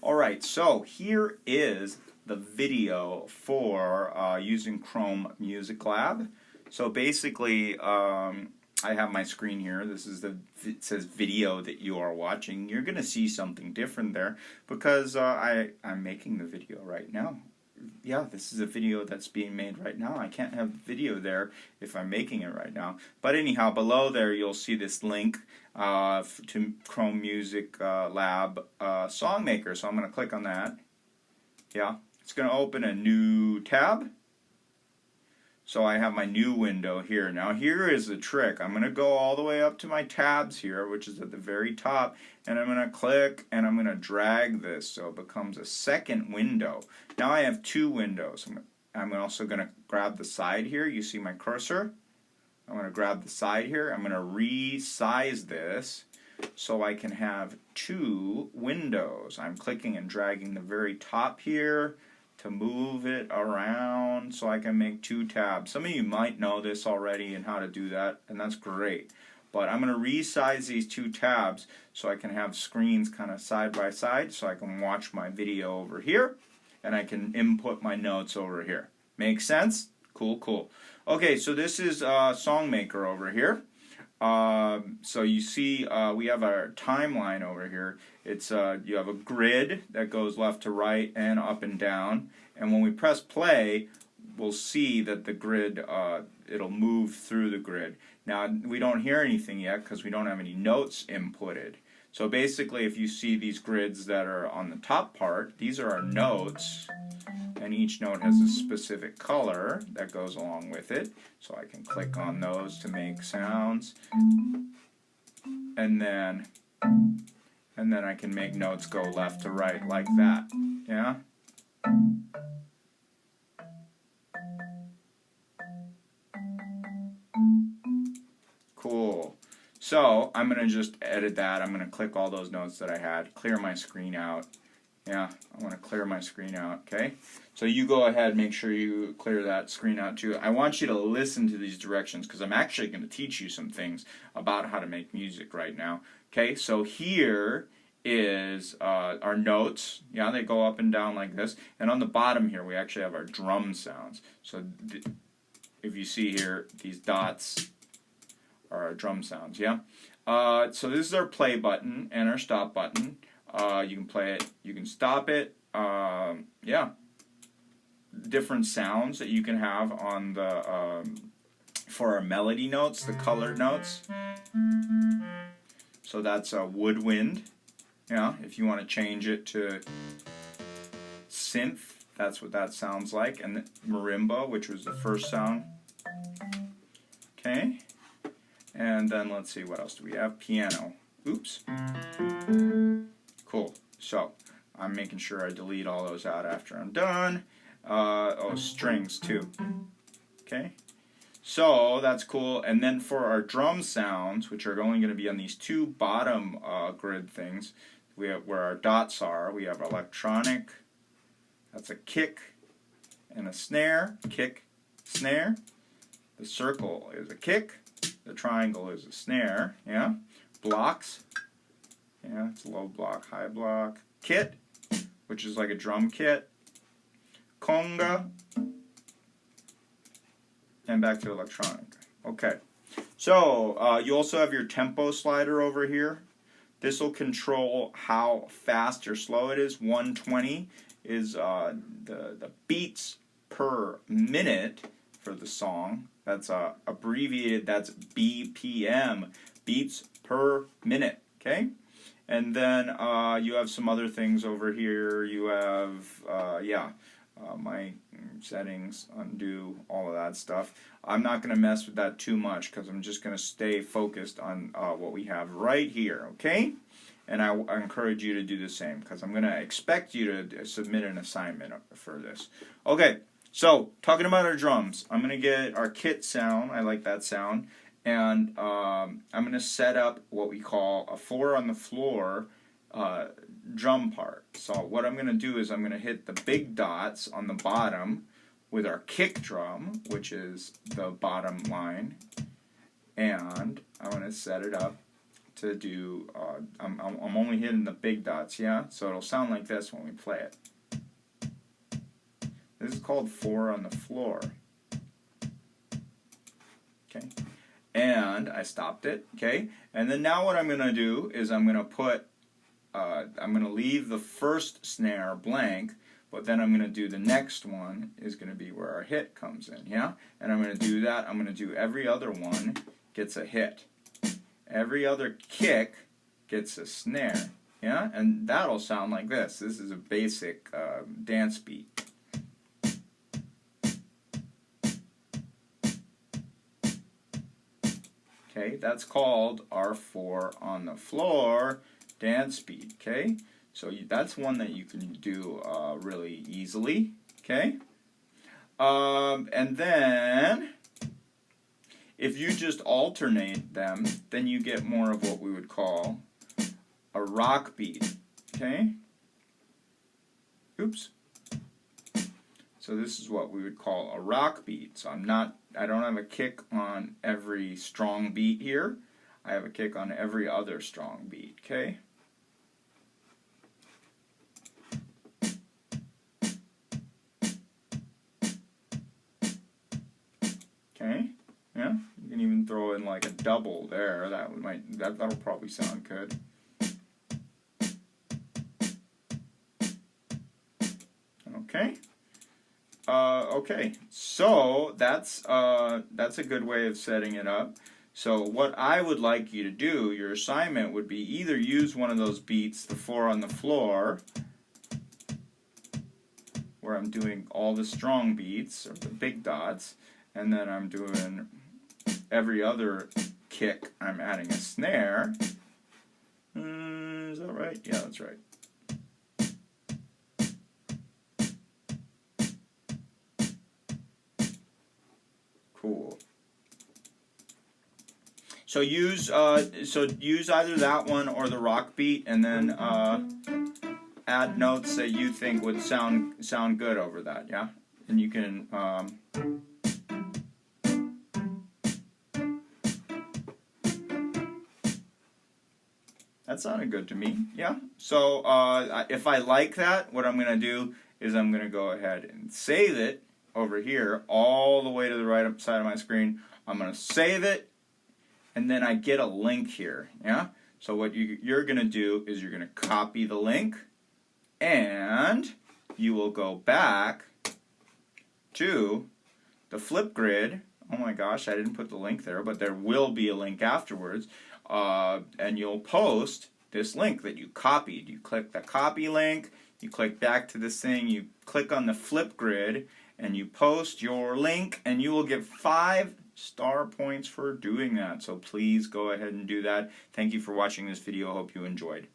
Alright, so here is the video for using Chrome Music Lab. So basically, I have my screen here. This is it says video that you are watching. You're going to see something different there because I'm making the video right now. Yeah, this is a video that's being made right now. I can't have video there if I'm making it right now. But anyhow, below there you'll see this link to Chrome Music Lab Songmaker. So I'm going to click on that. Yeah, it's going to open a new tab. So I have my new window here. Now here is the trick. I'm going to go all the way up to my tabs here, which is at the very top, and I'm going to click and I'm going to drag this so it becomes a second window. Now I have two windows. I'm also going to grab the side here. You see my cursor? I'm going to grab the side here. I'm going to resize this so I can have two windows. I'm clicking and dragging the very top here to move it around so I can make two tabs. Some of you might know this already and how to do that, and that's great. But I'm going to resize these two tabs so I can have screens kind of side by side so I can watch my video over here and I can input my notes over here. Make sense? Cool, cool. Okay, so this is Songmaker over here. So you see we have our timeline over here. It's you have a grid that goes left to right and up and down, and when we press play we'll see that the grid it'll move through the grid. Now we don't hear anything yet because we don't have any notes inputted. So basically if you see these grids that are on the top part, these are our notes, and each note has a specific color that goes along with it. So I can click on those to make sounds, and then I can make notes go left to right like that. Yeah? Cool. So I'm going to just edit that. I'm going to click all those notes that I had, clear my screen out. Yeah, I want to clear my screen out, okay? So you go ahead, make sure you clear that screen out too. I want you to listen to these directions because I'm actually going to teach you some things about how to make music right now. Okay, so here is our notes. Yeah, they go up and down like this. And on the bottom here, we actually have our drum sounds. So if you see here, these dots are our drum sounds, yeah? So this is our play button and our stop button. You can play it, you can stop it, yeah. Different sounds that you can have on the, for our melody notes, the colored notes. So that's a woodwind, yeah, if you want to change it to synth, that's what that sounds like, and the marimba, which was the first sound. Okay, and then let's see, what else do we have? Piano, oops. Cool. So I'm making sure I delete all those out after I'm done. Oh, strings too. Okay. So that's cool. And then for our drum sounds, which are only going to be on these two bottom grid things, we have where our dots are. We have electronic. That's a kick and a snare. Kick, snare. The circle is a kick. The triangle is a snare. Yeah. Blocks. Yeah, it's low block, high block. Kit, which is like a drum kit. Conga. And back to electronic. Okay. So, you also have your tempo slider over here. This will control how fast or slow it is. 120 is the beats per minute for the song. That's abbreviated, that's BPM, beats per minute. Okay? And then you have some other things over here. You have, my settings, undo, all of that stuff. I'm not going to mess with that too much because I'm just going to stay focused on what we have right here, okay? And I encourage you to do the same because I'm going to expect you to submit an assignment for this. Okay, so talking about our drums, I'm going to get our kit sound. I like that sound. And I'm going to set up what we call a 4 on the floor drum part. So what I'm going to do is I'm going to hit the big dots on the bottom with our kick drum, which is the bottom line. And I'm going to set it up to do, I'm only hitting the big dots, yeah? So it'll sound like this when we play it. This is called 4 on the floor. Okay, and I stopped it, okay? And then now what I'm going to do is I'm going to put, I'm going to leave the first snare blank, but then I'm going to do the next one is going to be where our hit comes in, yeah? And I'm going to do that. I'm going to do every other one gets a hit. Every other kick gets a snare, yeah? And that'll sound like this. This is a basic dance beat. Okay, that's called our 4 on the floor dance beat, okay? So that's one that you can do really easily, okay? And then, if you just alternate them, then you get more of what we would call a rock beat, okay? Oops. So this is what we would call a rock beat. So I don't have a kick on every strong beat here. I have a kick on every other strong beat, okay? Okay, yeah, you can even throw in like a double there. That'll probably sound good. Okay. Okay, so that's a good way of setting it up. So what I would like you to do, your assignment would be either use one of those beats, the 4 on the floor, where I'm doing all the strong beats, or the big dots, and then I'm doing every other kick, I'm adding a snare. Is that right? Yeah, that's right. Cool. So use either that one or the rock beat, and then add notes that you think would sound good over that. Yeah, and you can. That sounded good to me. Yeah. So if I like that, what I'm going to do is I'm going to go ahead and save it over here, all the way to the right side of my screen. I'm going to save it, and then I get a link here, yeah? So what you're going to do is you're going to copy the link, and you will go back to the Flipgrid. Oh my gosh, I didn't put the link there, but there will be a link afterwards, and you'll post this link that you copied. You click the copy link, you click back to this thing, you click on the Flipgrid, and you post your link, and you will get 5 star points for doing that. So please go ahead and do that. Thank you for watching this video. I hope you enjoyed.